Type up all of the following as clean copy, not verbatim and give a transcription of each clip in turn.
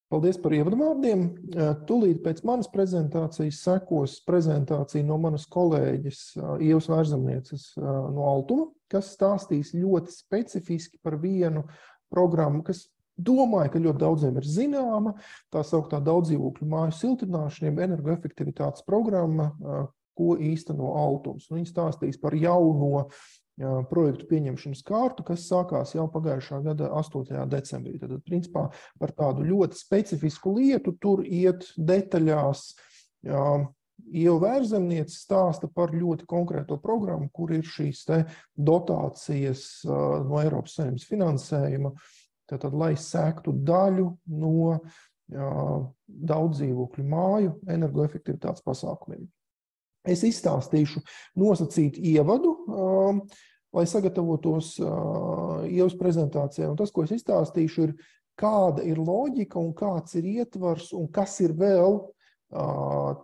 Paldies par ievadvārdiem. Tūlīt pēc manas prezentācijas sekos prezentācija no manas kolēģis Ievas Vērzemnieces no Altuma, kas stāstīs ļoti specifiski par vienu programmu, kas domāju, ka ļoti daudziem ir zināma, tā sauktā daudzdzīvokļu māju siltināšana, energoefektivitātes programma, ko īsteno Altums. Viņi stāstīs par jauno projektu pieņemšanas kārtu, kas sākās jau pagājušā gada 8. decembrī. Tad, principā, par tādu ļoti specifisku lietu tur iet detaļās. Ieva Vērzemniece stāsta par ļoti konkrēto programmu, kur ir šīs dotācijas no Eiropas Savienības finansējuma, tātad, lai sektu daļu no daudzdzīvokļu māju energoefektivitātes pasākumiem. Es izstāstīšu nosacīt ievadu, lai sagatavotos Ievas prezentācijai. Un tas, ko es izstāstīšu, ir, kāda ir loģika un kāds ir ietvars un kas ir vēl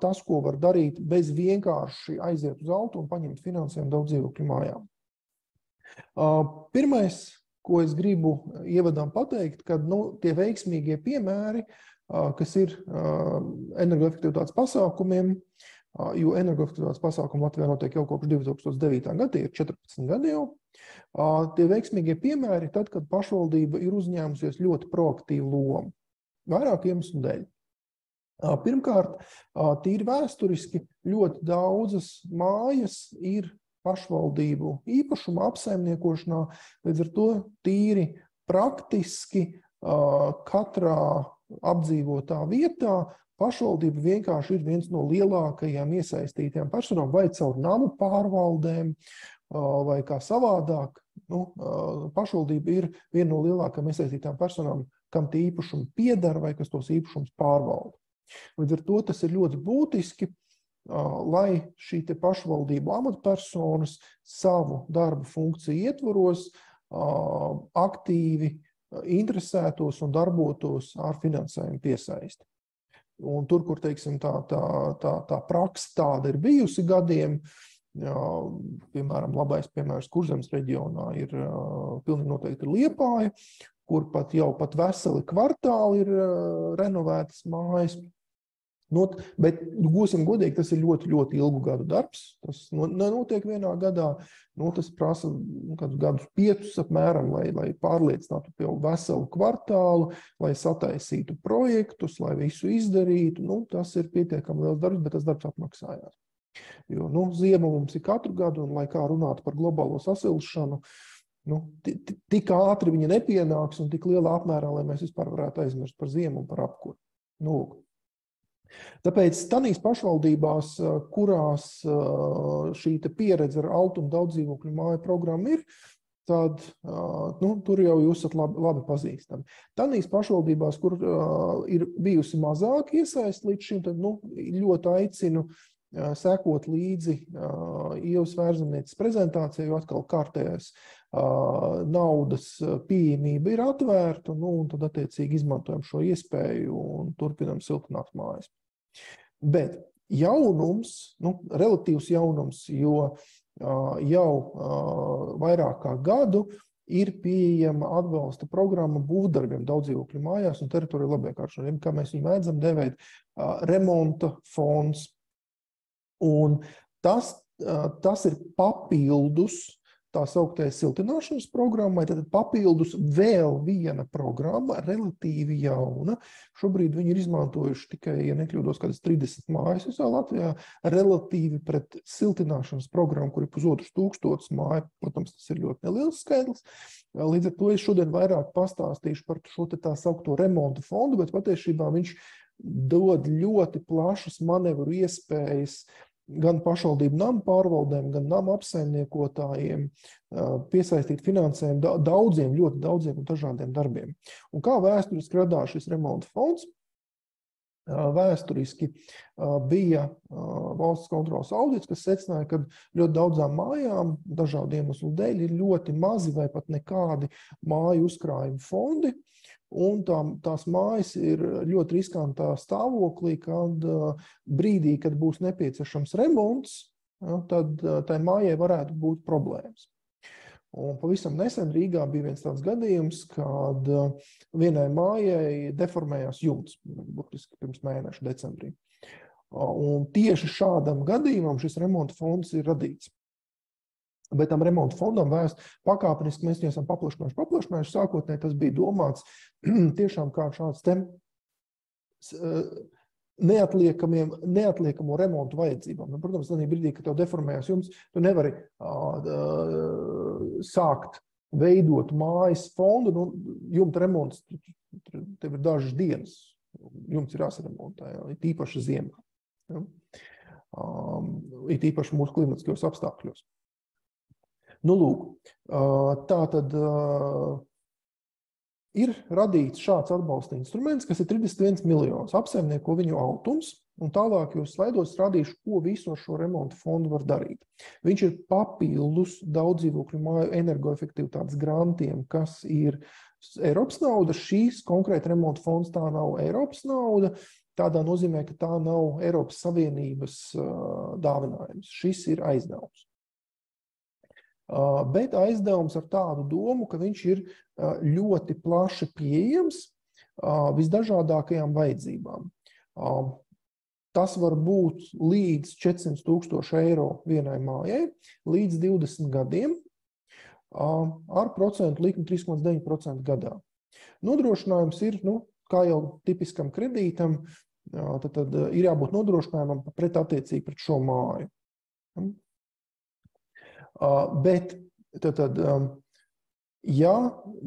tas, ko var darīt bez vienkārši aiziet uz Altu un paņemt finansējumu daudzdzīvokļu mājām. Pirmais, ko es gribu ievadām pateikt, kad tie veiksmīgie piemēri, kas ir energoefektivitātes pasākumiem, jo energoefektivitātes pasākumi Latvijā notiek jau kopš 2009. gada, tie ir 14 gadi jau. Tie veiksmīgie piemēri tad, kad pašvaldība ir uzņēmusies ļoti proaktīvu lomu. Vairāk iemeslu dēļ. Pirmkārt, tīri vēsturiski ļoti daudzas mājas ir pašvaldību īpašuma apsaimniekošanā, līdz ar to tīri praktiski katrā apdzīvotā vietā pašvaldība vienkārši ir viens no lielākajām iesaistītajām personām, vai caur namu pārvaldēm, vai kā savādāk. Pašvaldība ir viena no lielākajām iesaistītajām personām, kam tie īpašumi piedara vai kas tos īpašums pārvalda. Līdz ar to tas ir ļoti būtiski, lai šī pašvaldību amatpersonas savu darbu funkciju ietvaros aktīvi interesētos un darbotos ar finansējumu piesaisti. Un tur, kur, teiksim, tā praksa tāda ir bijusi gadiem, piemēram, labais piemērs Kurzemes reģionā ir pilnīgi noteikti Liepāja, kur pat veseli kvartāli ir renovētas mājas. Bet, būsim godīgi, tas ir ļoti, ļoti ilgu gadu darbs. Tas nenotiek vienā gadā. Tas prasa gadus 5 apmēram, lai pārliecinātu jau veselu kvartālu, lai sataisītu projektus, lai visu izdarītu. Tas ir pietiekami liels darbs, bet tas darbs atmaksājās. Jo, ziema mums ir katru gadu, un lai kā runātu par globālo sasilšanu, tik ātri viņa nepienāks un tik lielā apmērā, lai mēs vispār varētu aizmirst par ziemu un par apkuri. Tāpēc tādās pašvaldībās, kurās šī pieredze ar Altuma daudzdzīvokļu māju programmu ir, tad tur jau jūs esat labi pazīstami. Tādās pašvaldībās, kur ir bijusi mazāk iesaist līdz šim, tad ļoti aicinu sekot līdzi Ievas Vērzemnieces prezentācijai, jo atkal kārtējais naudas pieejamība ir atvērta, un tad attiecīgi izmantojam šo iespēju un turpinam siltināt mājas. Bet jaunums, relatīvs jaunums, jo jau vairāk kā gadu ir pieejama atbalsta programma būvdarbiem daudzdzīvokļu mājās un teritoriju labiekārtošanai, kā mēs viņu mēdzam devēt, remonta fonds. Un tas ir papildus tā sauktajai siltināšanas programmai, tad papildus vēl viena programma, relatīvi jauna. Šobrīd viņi ir izmantojuši tikai, ja nekļūdos, kādas 30 mājas visā Latvijā, relatīvi pret siltināšanas programmu, kur ir 1500 māju. Protams, tas ir ļoti neliels skaitlis. Līdz ar to es šodien vairāk pastāstīšu par šo tā saukto remonta fondu, bet patiesībā viņš dod ļoti plašas manevru iespējas gan pašvaldību namu pārvaldēm, gan namu apsaimniekotājiem piesaistīt finansējumu daudziem, ļoti daudziem un dažādiem darbiem. Un kā vēsturiski radās šis remonta fonds? Vēsturiski bija valsts kontroles audits, kas secināja, ka ļoti daudzām mājām, dažādu iemeslu dēļ, ir ļoti mazi vai pat nekādi māju uzkrājuma fondi. Un tās mājas ir ļoti riskantā stāvoklī, kad brīdī, kad būs nepieciešams remonts, tad tai mājai varētu būt problēmas. Un pavisam nesen Rīgā bija viens tāds gadījums, kad vienai mājai deformējās jumts, burtiski pirms mēneša decembrī. Un tieši šādam gadījumam šis remonta fonds ir radīts. Bet tam remonta fondam vēst pakāpeniski mēs esam paplašinājuši. Sākotnēji tas bija domāts tiešām kā šāds neatliekamo remontu vajadzībām. Protams, tādā brīdī, kad tev deformējās jumts, tu nevari sākt veidot mājas fondu. Jumta remonts, tev ir dažas dienas. Jumts ir jāsaremontē, it īpaši ziemā. It īpaši mūsu klimatiskajos apstākļos. Lūk, tātad ir radīts šāds atbalsta instruments, kas ir 31 miljonus, apsaimnieko viņu altums, un tālāk jūs slaidos rādīšu, ko visu ar šo remontu fondu var darīt. Viņš ir papildus daudzdzīvokļu māju energoefektivitātes grantiem, kas ir Eiropas nauda. Šīs konkrēti remontu fonds tā nav Eiropas nauda, tādā nozīmē, ka tā nav Eiropas Savienības dāvinājums. Šis ir aizdevums. Bet aizdevums ar tādu domu, ka viņš ir ļoti plaši pieejams visdažādākajām vajadzībām. Tas var būt līdz 400,000 eiro vienai mājai, līdz 20 gadiem, ar procentu likmi 3,9% gadā. Nodrošinājums ir, kā jau tipiskam kredītam, tad ir jābūt nodrošinājumam pret attiecīgi pret šo māju. Bet, ja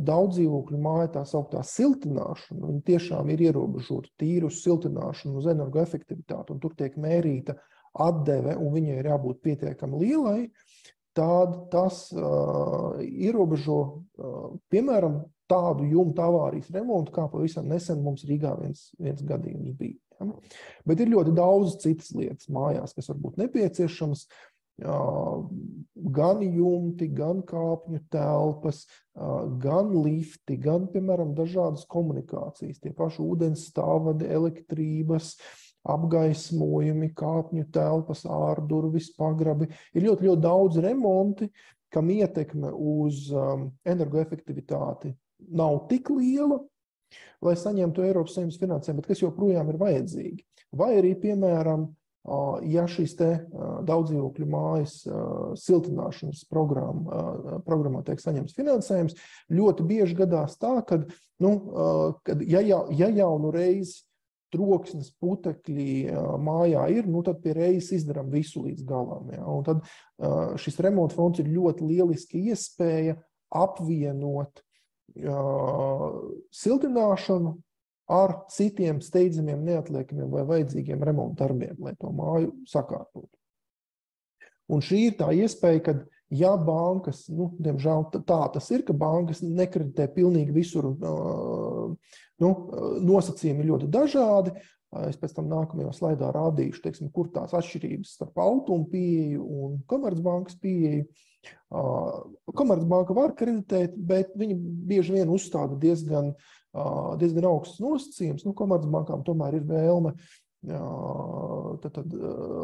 daudzdzīvokļu māja tā sauktā siltināšana, viņa tiešām ir ierobežota tīri uz siltināšanu, uz energoefektivitāti, un tur tiek mērīta atdeve, un viņai ir jābūt pietiekami lielai, tad tas ierobežo, piemēram, tādu jumta avārijas remontu, kā pavisam nesen mums Rīgā viens gadījums bija. Ja? Bet ir ļoti daudz citas lietas mājās, kas var būt nepieciešamas, gan jumti, gan kāpņu telpas, gan lifti, gan, piemēram, dažādas komunikācijas, tie paši ūdens stāvvadi, elektrības, apgaismojumi, kāpņu telpas, ārdurvis, pagrabi. Ir ļoti, ļoti daudz remonti, kam ietekme uz energoefektivitāti nav tik liela, lai saņemtu Eiropas Savienības finansējumu, bet kas joprojām ir vajadzīgi. Vai arī, piemēram, ja šīs te daudzdzīvokļu mājas siltināšanas programmā tiek saņemts finansējums, ļoti bieži gadās tā, kad ja jau reizi troksnis, putekļi mājā ir, tad pie reizes izdarām visu līdz galam. Ja? Un tad šis remonta fonds ir ļoti lieliski iespēja apvienot siltināšanu ar citiem steidzamiem, neatliekamiem vai vajadzīgiem remonta darbiem, lai to māju sakārtotu. Un šī ir tā iespēja, ka ja bankas, diemžēl tā tas ir, ka bankas nekreditē pilnīgi visur, nosacījumi ļoti dažādi. Es pēc tam nākamajā slaidā rādīšu, kur tās atšķirības starp Altuma pieeju un Komercbankas pieeju. Komercbanka var kreditēt, bet viņi bieži vien uzstāda diezgan augsts nosacījums. Komercbankām tomēr ir vēlme,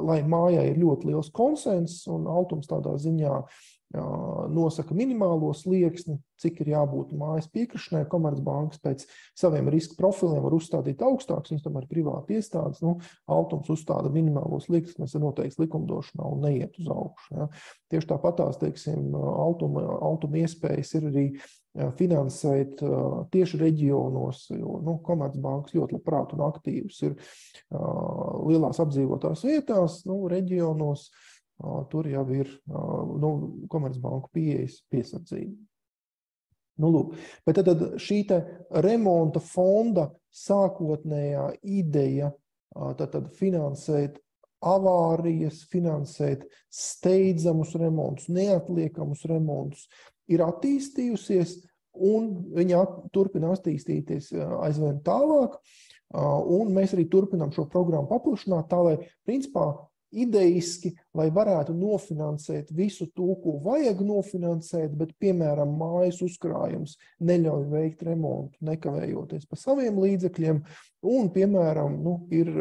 lai mājai ir ļoti liels konsenss, un Altums tādā ziņā nosaka minimālo slieksni, cik ir jābūt mājas piekrišanai. Komercbankas pēc saviem riska profiliem var uzstādīt augstāks, viņas tomēr privāti iestādes. Altums uzstāda minimālo slieksni, kas ir noteikts likumdošanā un neiet uz augšu. Ja. Tieši tāpatās, Altuma iespējas ir arī finansēt tieši reģionos, jo Komercbankas ļoti labprāt un aktīvs ir lielās apdzīvotās vietās, reģionos. Tur jau ir Komercbanku pieejas piesardzība. Bet tad šī te remonta fonda sākotnējā ideja tad finansēt avārijas, finansēt steidzamus remontus, neatliekamus remontus, ir attīstījusies, un viņa turpina attīstīties aizvien tālāk, un mēs arī turpinām šo programmu paplašināt tā, lai principā ideiski, lai varētu nofinansēt visu to, ko vajag nofinansēt, bet, piemēram, mājas uzkrājums neļauj veikt remontu, nekavējoties pa saviem līdzekļiem, un, piemēram, ir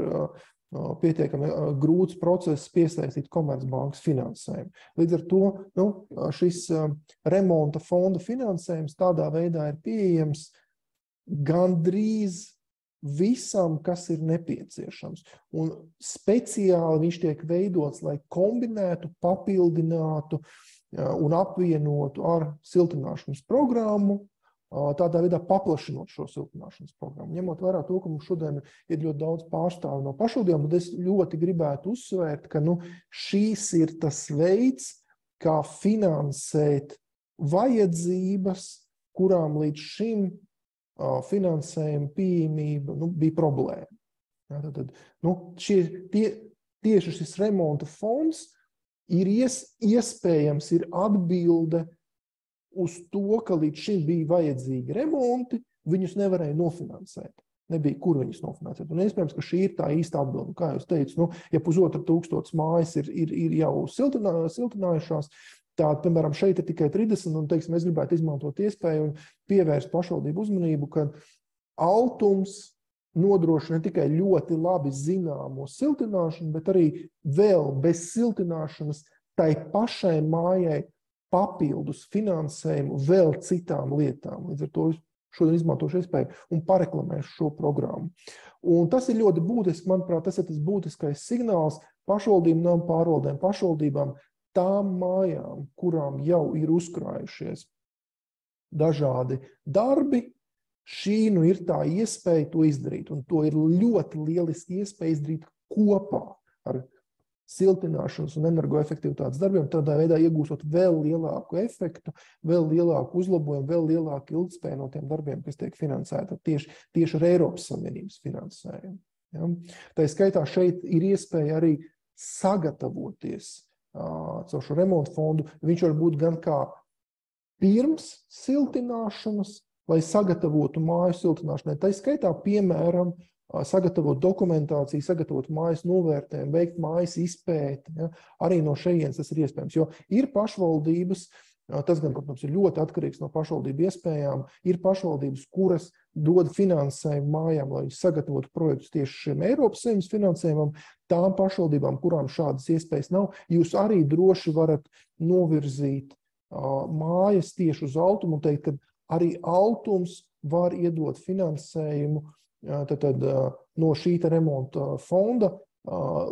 pietiekami grūts process piesaistīt Komercbankas finansējumu. Līdz ar to šis remonta fonda finansējums tādā veidā ir pieejams gandrīz visam, kas ir nepieciešams. Un speciāli viņš tiek veidots, lai kombinētu, papildinātu un apvienotu ar siltināšanas programmu, tādā veidā paplašinot šo siltināšanas programmu. Ņemot vērā to, ka mums šodien ir ļoti daudz pārstāvu no pašvaldībām, tad es ļoti gribētu uzsvērt, ka šīs ir tas veids, kā finansēt vajadzības, kurām līdz šim finansējuma pieejamība bija problēma. Ja, tad, tieši šis remonta fonds ir iespējams, ir atbilde uz to, ka līdz šim bija vajadzīgi remonti, viņus nevarēja nofinansēt. Nebija, kur viņus nofinansēt. Un iespējams, ka šī ir tā īsta atbilde. Kā jūs teicu, ja 1500 mājas ir jau siltinājušās, tāda, piemēram, šeit ir tikai 30, un, teiksim, es gribētu izmantot iespēju un pievērst pašvaldību uzmanību, ka Altums nodrošina ne tikai ļoti labi zināmo siltināšanu, bet arī vēl bez siltināšanas tai pašai mājai papildus finansējumu vēl citām lietām. Līdz ar to šodien izmantošu iespēju un pareklamēšu šo programmu. Un tas ir ļoti būtiski, manuprāt, tas ir tas būtiskais signāls pašvaldībām, pārvaldēm, pašvaldībām, tām mājām, kurām jau ir uzkrājušies dažādi darbi, šī ir tā iespēja to izdarīt. Un to ir ļoti lieliski iespēja izdarīt kopā ar siltināšanas un energoefektivitātes darbiem, tādā veidā iegūstot vēl lielāku efektu, vēl lielāku uzlabojumu, vēl lielāku ilgtspēju no tiem darbiem, kas tiek finansēti tieši ar Eiropas Savienības finansējumu. Ja? Tā skaitā šeit ir iespēja arī sagatavoties caur šo remontu fondu. Viņš var būt gan kā pirms siltināšanas, lai sagatavotu māju siltināšanai. Tā skaitā, piemēram, sagatavot dokumentāciju, sagatavot mājas novērtējumu, veikt mājas izpēti. Ja? Arī no šejienes tas ir iespējams, jo ir pašvaldības, tas gan, protams, ir ļoti atkarīgs no pašvaldību iespējām, ir pašvaldības, kuras dod finansējumu mājām, lai sagatavotu projektus tieši šiem Eiropas Savienības finansējumam, tām pašvaldībām, kurām šādas iespējas nav, jūs arī droši varat novirzīt mājas tieši uz Altumu un teikt, ka arī Altums var iedot finansējumu no šī remonta fonda,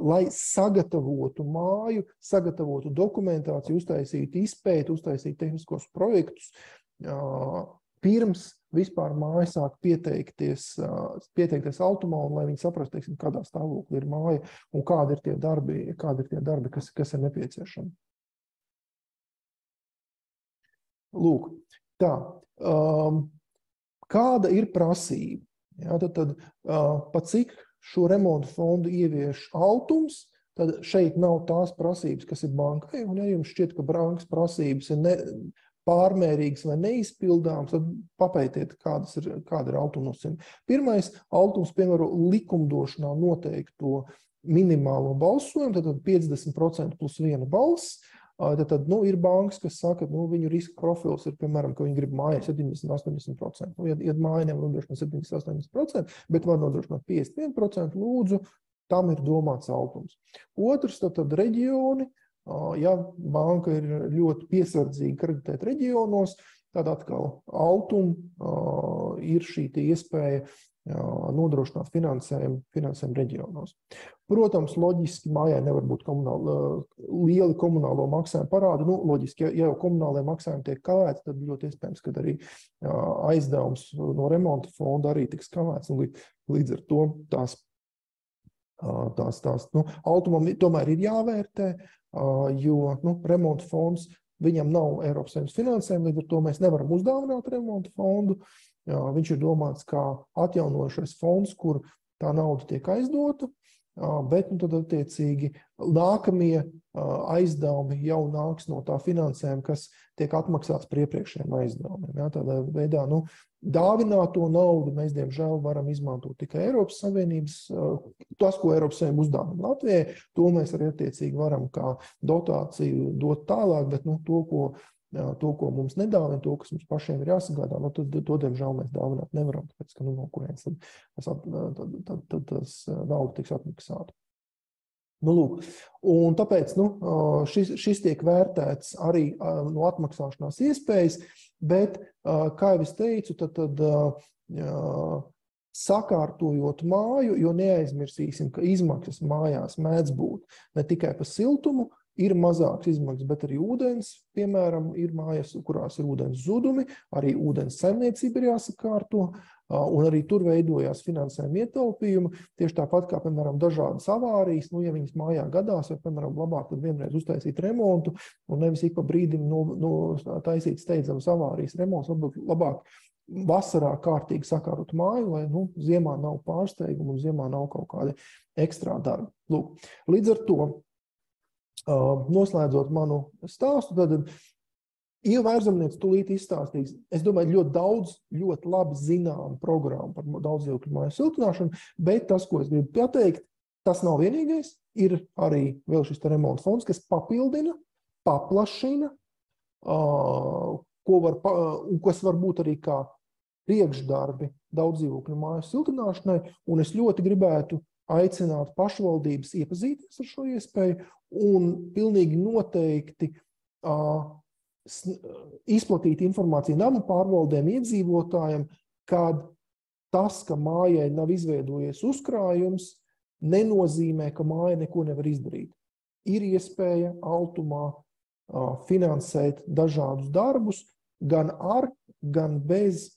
lai sagatavotu māju, sagatavotu dokumentāciju, uztaisītu izpēti, uztaisītu tehniskos projektus, pirms vispār māja sāk pieteikties Altumā, un lai viņi saprast, teiksim, kādā stāvoklī ir māja un kādi ir tie darbi, kas ir nepieciešami. Lūk, tā. Kāda ir prasība? Ja, tad pa cik šo remontu fondu ievieš Altums, tad šeit nav tās prasības, kas ir bankai, un ja jums šķiet, ka bankas prasības ir pārmērīgas vai neizpildāmas, tad papētiet, kāda ir Altuma nosacījuma. Pirmais, Altums piemēro likumdošanā noteikto minimālo balsojumu, tad 50% plus 1 balss. Tad ir bankas, kas saka, viņu riska profils ir, piemēram, ka viņi grib mājai 70-80%. Ja māja nevar nodrošināt 70-80%, bet var nodrošināt 51%, lūdzu, tam ir domāts Altums. Otrs, tad reģioni, ja banka ir ļoti piesardzīgi kreditēt reģionos, tad atkal Altum ir šī iespēja nodrošināt finansējumu reģionos. Protams, loģiski mājai nevar būt lieli komunālo maksājumu parādi. Loģiski, ja jau komunālajie maksājumi tiek kavēti, tad ļoti iespējams, ka arī aizdevums no remonta fonda arī tiks kavēts. Līdz ar to Altumam tomēr ir jāvērtē, jo remonta fonds viņam nav Eiropas Savienības finansējuma, līdz ar to mēs nevaram uzdāvināt remonta fondu. Viņš ir domāts kā atjaunošais fonds, kur tā nauda tiek aizdota, bet tad attiecīgi nākamie aizdevumi jau nāks no tā finansējuma, kas tiek atmaksāts par iepriekšējiem aizdevumiem. Ja, tādā veidā dāvināto naudu mēs, diemžēl, varam izmantot tikai Eiropas Savienības. Tas, ko Eiropas Savienība uzdāvina Latvijai, to mēs arī attiecīgi varam kā dotāciju dot tālāk, bet to, ko mums nedāvina, to, kas mums pašiem ir jāsagādā, to, diemžēl, mēs dāvināt nevaram, tāpēc, ka no kurienes tad nauda tiks atmaksāta. Nu, lūk. Un tāpēc šis tiek vērtēts arī no atmaksāšanās iespējas, bet, kā jau es teicu, tad sakārtojot māju, jo neaizmirsīsim, ka izmaksas mājās mēdz būt ne tikai par siltumu, ir mazāks izmaksas, bet arī ūdens, piemēram, ir mājas, kurās ir ūdens zudumi, arī ūdens saimniecība ir jāsakārto, un arī tur veidojās finansējuma ietaupījumi. Tieši tāpat kā, piemēram, dažādas avārijas, ja viņas mājā gadās, vai, piemēram, labāk tad vienreiz uztaisīt remontu, un nevis ik pa brīdim taisīt steidzamas avārijas remonts, varbūt labāk vasarā kārtīgi sakārtot māju, lai ziemā nav pārsteigumu un ziemā nav kaut kādi ekstrā darbi. Lūk, līdz ar to, noslēdzot manu stāstu, tad Ieva Ērzemniece tūlīt izstāstīs, es domāju, ļoti daudz, ļoti labi zinām programmu par daudzdzīvokļu māju siltināšanu, bet tas, ko es gribu pateikt, tas nav vienīgais, ir arī vēl šis remonta fonds, kas papildina, paplašina, un kas var būt arī kā priekšdarbi daudzdzīvokļu māju siltināšanai, un es ļoti gribētu aicināt pašvaldības iepazīties ar šo iespēju un pilnīgi noteikti izplatīt informāciju namu pārvaldēm, iedzīvotājiem, kad tas, ka mājai nav izveidojies uzkrājums, nenozīmē, ka māja neko nevar izdarīt. Ir iespēja Altumā finansēt dažādus darbus, gan ar, gan bez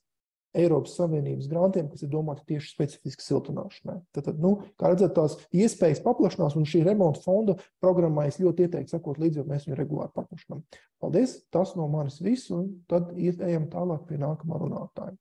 Eiropas Savienības grantiem, kas ir domāti tieši specifiski siltināšanai. Tad, kā redzat, tās iespējas paplašanās, un šī remonta fonda programmā es ļoti ieteiktu sekot līdzi, jo mēs viņu regulāri paplašinām. Paldies, tas no manis viss, un tad ejam tālāk pie nākamā runātāja.